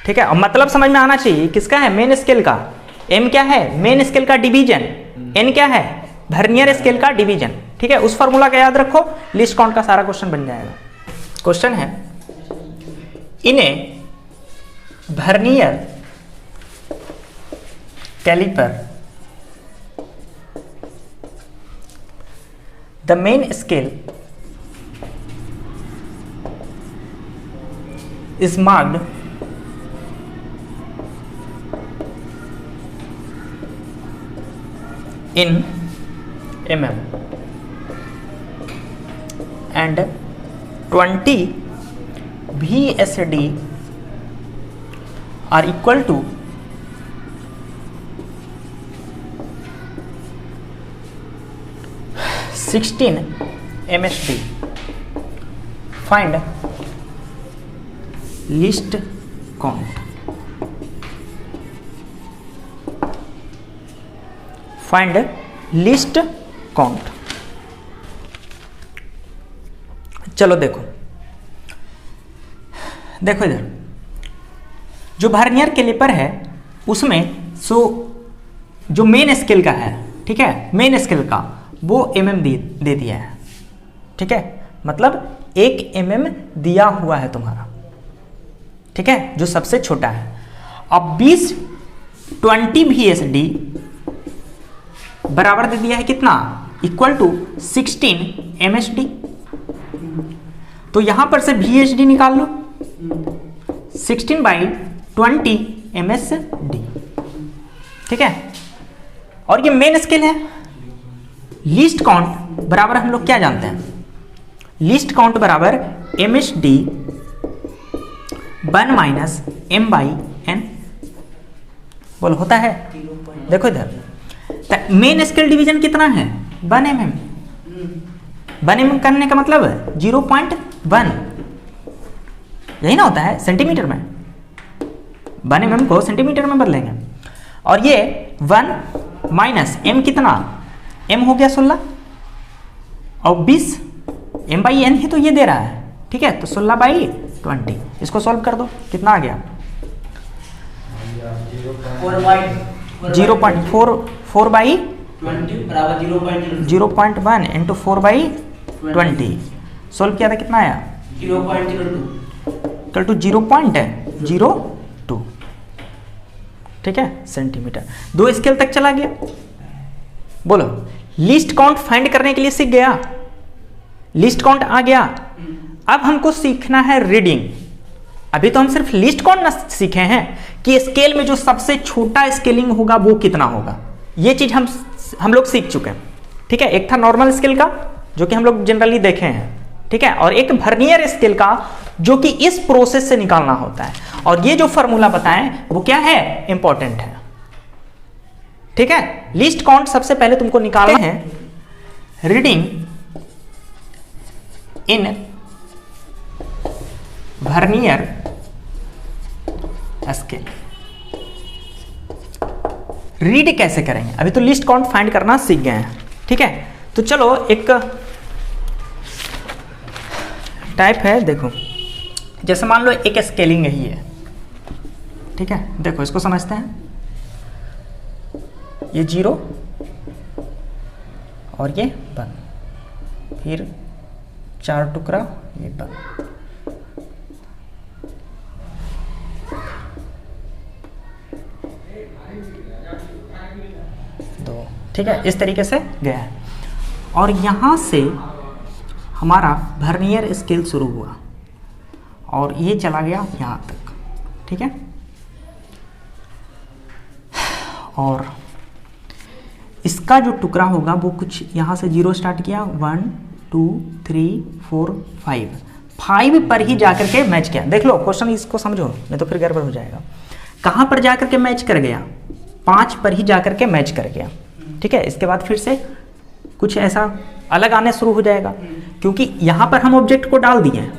ठीक है, और मतलब समझ में आना चाहिए किसका है, मेन स्केल का। एम क्या है, मेन स्केल का डिवीजन, एन क्या है, वर्नियर स्केल का डिवीजन। ठीक है, उस फॉर्मूला का याद रखो, लिस्ट काउंट का सारा क्वेश्चन बन जाएगा। क्वेश्चन है, इन्हें vernier caliper the main scale is marked in mm and 20 VSD are equal to 16 MSD. Find list count. Find list count. चलो देखो, देखो इधर जो वर्नियर कैलिपर है उसमें जो मेन स्केल का है, ठीक है, मेन स्केल का वो mm दे दिया है। ठीक है, मतलब 1 mm दिया हुआ है तुम्हारा। ठीक है, जो सबसे छोटा है। अब 20 VSD बराबर दे दिया है कितना, इक्वल टू 16 MSD। तो यहां पर से VSD निकाल लो, 16/20 MSD। ठीक है, और ये मेन स्केल है। लिस्ट काउंट बराबर हम लोग क्या जानते हैं, लिस्ट काउंट बराबर MSD 1 - m/n बोल होता है। देखो इधर मेन स्केल डिवीजन कितना है, 1 mm। 1 mm करने का मतलब 0.1, यही ना होता है सेंटीमीटर में। 1 mm को सेंटीमीटर में बदलेंगे। और ये 1 - m कितना, m हो गया 16 और 20 m/n ही तो ये दे रहा है। ठीक है, तो 16/20 इसको सॉल्व कर दो, कितना आ गया 0.4/0.1 इंटू 4/20 सॉल्व किया था, कितना आया 0.02। ठीक है, सेंटीमीटर। 2 स्केल तक चला गया। बोलो, लिस्ट काउंट फाइंड करने के लिए सीख गया, लिस्ट काउंट आ गया। अब हमको सीखना है रीडिंग। अभी तो हम सिर्फ लिस्ट काउंट ना सीखे हैं कि स्केल में जो सबसे छोटा स्केलिंग होगा वो कितना होगा, ये चीज हम लोग सीख चुके हैं। ठीक है, एक था नॉर्मल स्केल का जो कि हम लोग जनरली देखे हैं। ठीक है, और एक वर्नियर स्केल का जो कि इस प्रोसेस से निकालना होता है। और ये जो फॉर्मूला बताएं वो क्या है, इंपॉर्टेंट है। ठीक है, लिस्ट काउंट सबसे पहले तुमको निकालना है, reading in vernier scale. Read कैसे करेंगे, अभी तो लिस्ट काउंट फाइंड करना सीख गए हैं। ठीक है, तो चलो एक टाइप है, देखो जैसे मान लो एक स्केलिंग यही है। ठीक है, देखो इसको समझते हैं, ये 0 और ये 1, फिर 4 टुकड़ा ये 1, ठीक है, इस तरीके से गया है। और यहाँ से हमारा वर्नियर स्केल शुरू हुआ और ये चला गया यहाँ तक। ठीक है, और इसका जो टुकड़ा होगा वो कुछ यहाँ से 0 स्टार्ट किया, 1 2 3 4 5 पर ही जाकर के मैच किया। देख लो क्वेश्चन, इसको समझो नहीं तो फिर गड़बड़ हो जाएगा। कहाँ पर जाकर के मैच कर गया, 5 पर ही जाकर के मैच कर गया। ठीक है, इसके बाद फिर से कुछ ऐसा अलग आने शुरू हो जाएगा, क्योंकि यहाँ पर हम ऑब्जेक्ट को डाल दिए हैं।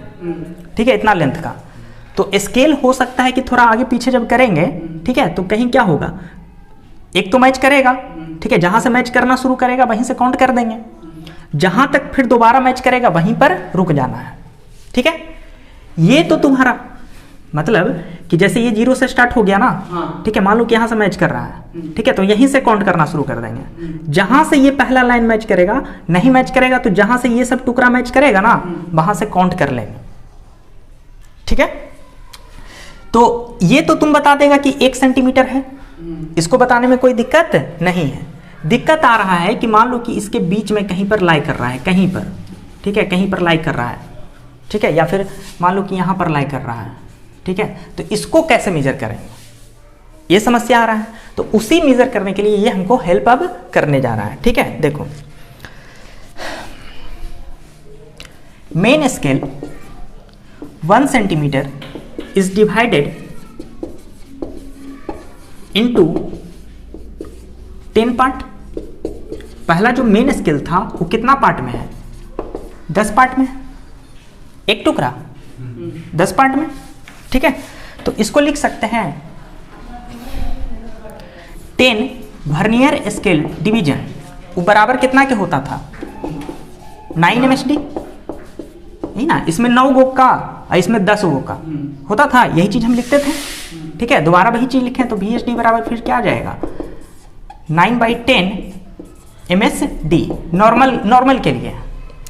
ठीक है, इतना लेंथ का, तो स्केल हो सकता है कि थोड़ा आगे पीछे जब करेंगे, ठीक है, तो कहीं क्या होगा, एक तो मैच करेगा, ठीक है, जहां से मैच करना शुरू करेगा वहीं से काउंट कर देंगे, जहां तक फिर दोबारा मैच करेगा वहीं पर रुक जाना है, ठीक है। ये तो तुम्हारा मतलब कि जैसे ये 0 से स्टार्ट हो गया ना, ठीक है, मान लो कि यहां से मैच कर रहा है, ठीक है, तो यहीं से काउंट करना शुरू कर देंगे, जहां से ये पहला लाइन मैच करेगा, नहीं मैच करेगा तो जहां से ये सब टुकड़ा मैच करेगा ना वहां से काउंट कर लेंगे, ठीक है। तो ये तो तुम बता देगा कि 1 सेंटीमीटर है, इसको बताने में कोई दिक्कत नहीं है। दिक्कत आ रहा है कि मान लो कि इसके बीच में कहीं पर लाई कर रहा है, कहीं पर, ठीक है, कहीं पर लाई कर रहा है, ठीक है, या फिर मान लो कि यहां पर लाई कर रहा है, ठीक है, तो इसको कैसे मेजर करेंगे, ये समस्या आ रहा है। तो उसी मेजर करने के लिए ये हमको हेल्प अब करने जा रहा है, ठीक है। देखो main scale 1 centimetre is divided into 10 part. पहला जो मेन स्केल था वो कितना पार्ट में है, 10 पार्ट में, एक टुकड़ा 10 पार्ट में, ठीक है। तो इसको लिख सकते हैं 10 वर्नियर स्केल डिवीजन, वो बराबर कितना के होता था, 9 MSD, यही ना, इसमें 9 गो का और इसमें 10 गो का होता था, यही चीज हम लिखते थे, ठीक है। दोबारा वही चीज लिखें तो VSD बराबर फिर क्या आ जाएगा, 9/10 MSD, नॉर्मल के लिए,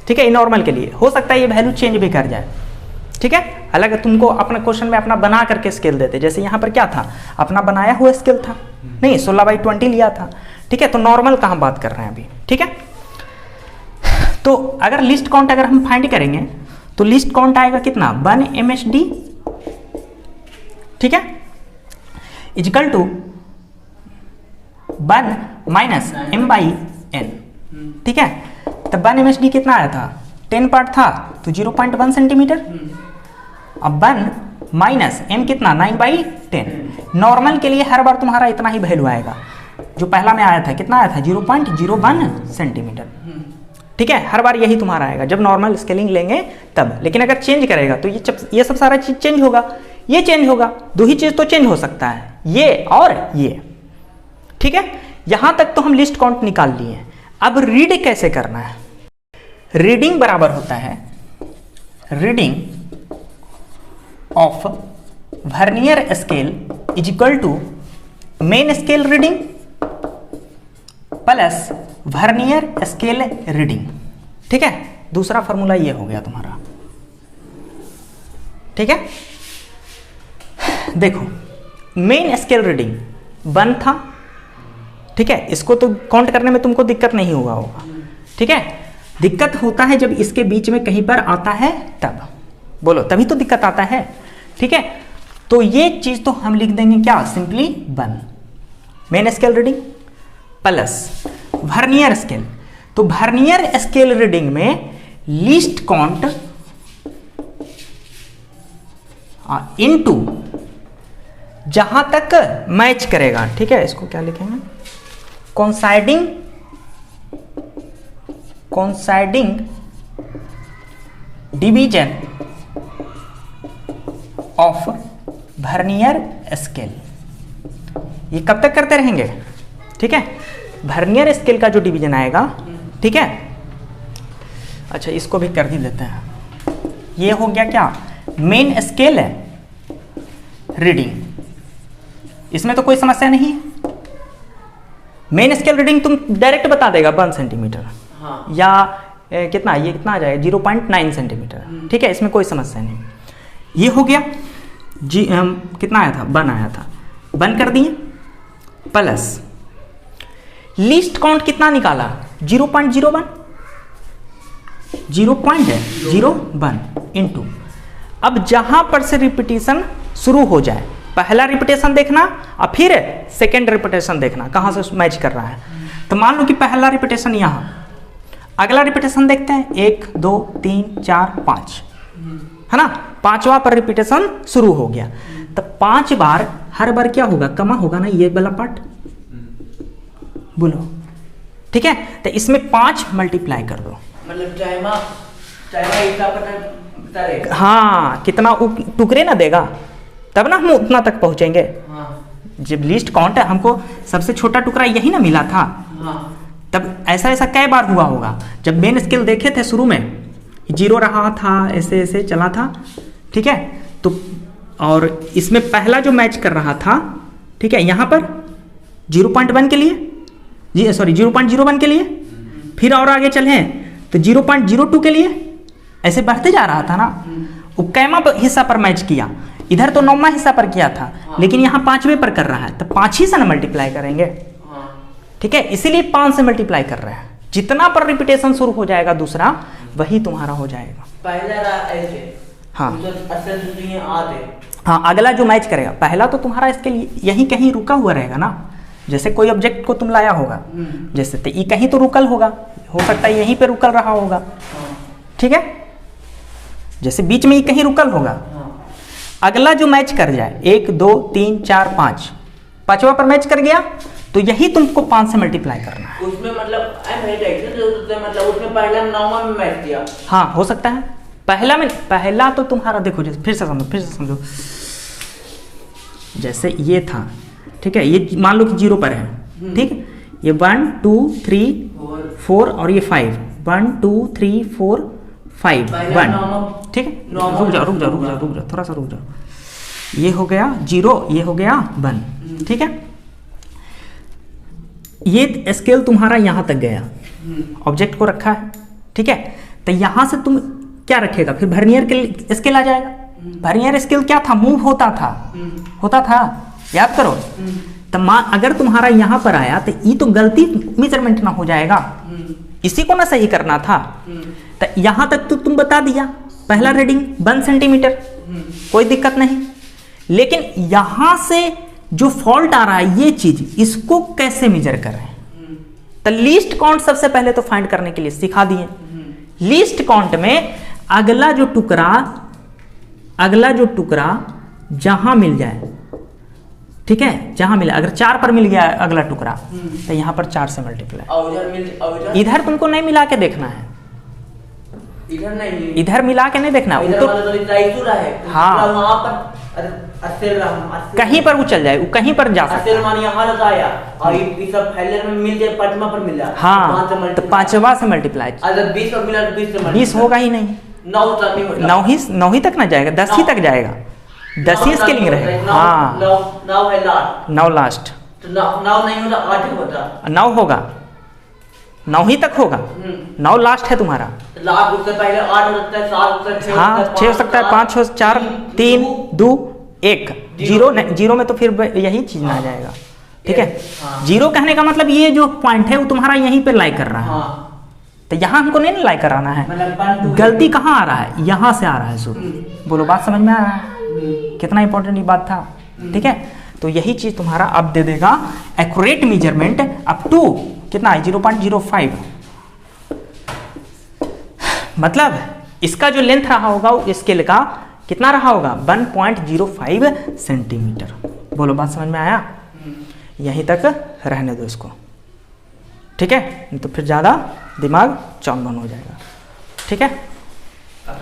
ठीक है, नॉर्मल के लिए। हो सकता है ये वैल्यू चेंज भी कर जाए, ठीक है। अलग तुमको अपना क्वेश्चन में अपना बना करके स्केल देते, जैसे यहाँ पर क्या था, अपना बनाया हुआ स्केल था, नहीं 16/20 लिया था, ठीक है। तो नॉर्मल का हम बात कर रहे हैं अभी, ठीक है। तो अगर लिस्ट काउंट अगर हम फाइंड करेंगे तो लिस्ट काउंट आएगा कितना, 1 MSD, ठीक है, इक्वल टू 1 माइनस M/N, ठीक है। तो 1 MSD कितना आया था, 10 पार्ट था तो 0.1 सेंटीमीटर, अब 1 माइनस M कितना, 9/10। नॉर्मल के लिए हर बार तुम्हारा इतना ही वैल्यू आएगा, जो पहला में आया था कितना आया था, 0.01 सेंटीमीटर, ठीक है, हर बार यही तुम्हारा आएगा जब नॉर्मल स्केलिंग लेंगे तब। लेकिन अगर चेंज करेगा तो ये सब सारा चीज चेंज होगा, ये चेंज होगा, दो ही चीज तो चेंज हो सकता है, ये और ये, ठीक है। यहां तक तो हम लिस्ट काउंट निकाल लिए। अब रीड कैसे करना है, रीडिंग बराबर होता है reading of vernier scale is equal to main scale reading plus vernier scale reading, ठीक है। दूसरा फॉर्मूला ये हो गया तुम्हारा, ठीक है। देखो मेन स्केल रीडिंग 1 था, ठीक है, इसको तो काउंट करने में तुमको दिक्कत नहीं होगा, ठीक है। दिक्कत होता है जब इसके बीच में कहीं पर आता है तब, बोलो तभी तो दिक्कत आता है, ठीक है। तो ये चीज तो हम लिख देंगे क्या, simply 1 main scale reading plus vernier scale. तो वर्नियर स्केल रीडिंग में लीस्ट काउंट इनटू जहां तक मैच करेगा, ठीक है। इसको क्या लिखेंगे, coinciding division of vernier scale. ये कब तक करते रहेंगे, ठीक है। वर्नियर स्केल का जो डिवीजन आएगा, ठीक है। अच्छा इसको भी कर ही देते हैं, ये हो गया क्या, मेन स्केल रीडिंग, इसमें तो कोई समस्या नहीं है। मेन स्केल रीडिंग तुम डायरेक्ट बता देगा 1 सेंटीमीटर, हाँ। या कितना, ये कितना आ जाएगा 0.9 सेंटीमीटर, ठीक है, इसमें कोई समस्या नहीं। ये हो गया जी, कितना आया था, 1 आया था, 1 कर दिए प्लस लीस्ट काउंट कितना निकाला, 0.01 इनटू, अब जहां पर से रिपीटेशन शुरू हो जाए, पहला रिपीटेशन देखना और फिर सेकेंड रिपीटेशन देखना कहां से मैच कर रहा है। तो मान लो कि पहला रिपीटेशन यहां, अगला रिपीटेशन देखते हैं 1 2 3 4 5, है ना, 5वां पर रिपीटेशन शुरू हो गया। तो 5 बार, हर बार क्या होगा, कमा होगा ना ये वाला पार्ट, बोलो, ठीक है। तो इसमें 5 मल्टीप्लाई कर दो, मतलब टाइमा पता रहेगा, हाँ, कितना टुकड़े ना देगा तब ना हम उतना तक पहुंचेंगे, हाँ। जब लीस्ट काउंट है, हमको सबसे छोटा टुकड़ा यही ना मिला था। तब ऐसा ऐसा कई बार हुआ होगा। जब मेन स्केल देखे थे शुरू में 0 रहा था, ऐसे ऐसे चला था, ठीक है। तो और इसमें पहला जो मैच कर रहा था, ठीक है, यहाँ पर 0.1 के लिए, जी सॉरी 0.01 के लिए, फिर और आगे चले तो 0.02 के लिए, ऐसे बढ़ते जा रहा था ना। वो कैमा हिस्सा पर मैच किया, इधर तो 9वां हिस्सा पर किया था, लेकिन यहाँ 5वें पर कर रहा है, तो 5 ही से ना मल्टीप्लाई करेंगे, ठीक है। इसीलिए 5 से मल्टीप्लाई कर रहे हैं। जितना पर रिपीटेशन शुरू हो जाएगा दूसरा, वही तुम्हारा हो जाएगा। हाँ, अगला जो मैच करेगा, पहला तो तुम्हारा इसके लिए यहीं कहीं रुका हुआ रहेगा ना। जैसे कोई ऑब्जेक्ट को तुम लाया होगा, जैसे तो ये कहीं तो रुकल होगा, हो सकता है यहीं पे रुकल रहा होगा, ठीक है। जैसे बीच में ये कहीं रुकल होगा। अगला जो मैच कर जाए 1 2 3 4 5, 5वां पर मैच कर गया, तो यही तुमको 5 से मल्टीप्लाई करना है। उसमें मतलब उसमें पहला 9वां में मैच किया। हाँ, हो सकता है पहला तो तुम्हारा देखो, जैसे फिर से समझो, जैसे ये था, ठीक है, ये मान लो कि 0 पर है, ठीक है। ये 1 2 3 4 और ये 5, 1 2 3 4 5 1, ठीक है। रुक जाओ, थोड़ा सा रुक जाओ। ये हो गया 0, ये हो गया 1, ठीक है। ये स्केल तुम्हारा यहां तक गया, ऑब्जेक्ट को रखा है, ठीक है। तो यहां से तुम क्या रखेगा, फिर वर्नियर के स्केल आ जाएगा। वर्नियर स्केल क्या था, मूव होता था, याद करो। तो अगर तुम्हारा यहां पर आया, तो ये तो गलती मेजरमेंट ना हो जाएगा, इसी को ना सही करना था। तो यहां तक तो तुम बता दिया, पहला रीडिंग 1 सेंटीमीटर, कोई दिक्कत नहीं। लेकिन यहां से जो फॉल्ट आ रहा है, ये चीज, इसको कैसे मेजर करें। तो लीस्ट काउंट सबसे पहले तो फाइंड करने के लिए सिखा दिए। लीस्ट काउंट में अगला जो टुकड़ा जहां मिल जाए, ठीक है, जहां मिले, अगर 4 पर मिल गया अगला टुकड़ा, तो यहां पर 4 से मल्टीप्लाई। इधर तुमको नहीं मिला के देखना है, इधर मिला के नहीं देखना, हाँ, कहीं पर वो चल जाए, वो कहीं पर जा सकता है। हाँ, तो 5वां से मल्टीप्लाई। 20 होगा ही नहीं, 9 ही तक ना जाएगा, 10 ही तक जाएगा, 10 ही स्केलिंग रहेगा। हाँ, 9 लास्ट, 9 होगा, 9 ही तक होगा, 9 लास्ट है तुम्हारा। उससे पहले 8 हो सकता है, 7 हो सकता है, हाँ, 6 हो सकता है, 5 हो, 4 3 2 1, 0 में तो फिर यही चीज ना आ जाएगा, ठीक है। 0 कहने का मतलब ये जो पॉइंट है वो तुम्हारा यहीं पे लाई कर रहा है। तो यहाँ हमको नहीं लाई कराना है, गलती कहाँ आ रहा है, यहाँ से आ रहा है शुरू। बोलो, बात समझ में आ रहा है, कितना इंपॉर्टेंट ये बात था, ठीक है। तो यही चीज तुम्हारा अब दे देगा एक्यूरेट मेजरमेंट अप टू कितना है, 0.05। मतलब इसका जो लेंथ रहा होगा स्केल का कितना रहा होगा, 1.05 सेंटीमीटर। बोलो, बात समझ में आया। यहीं तक रहने दो इसको, ठीक है, तो फिर ज़्यादा दिमाग चौंधन हो जाएगा, ठीक है।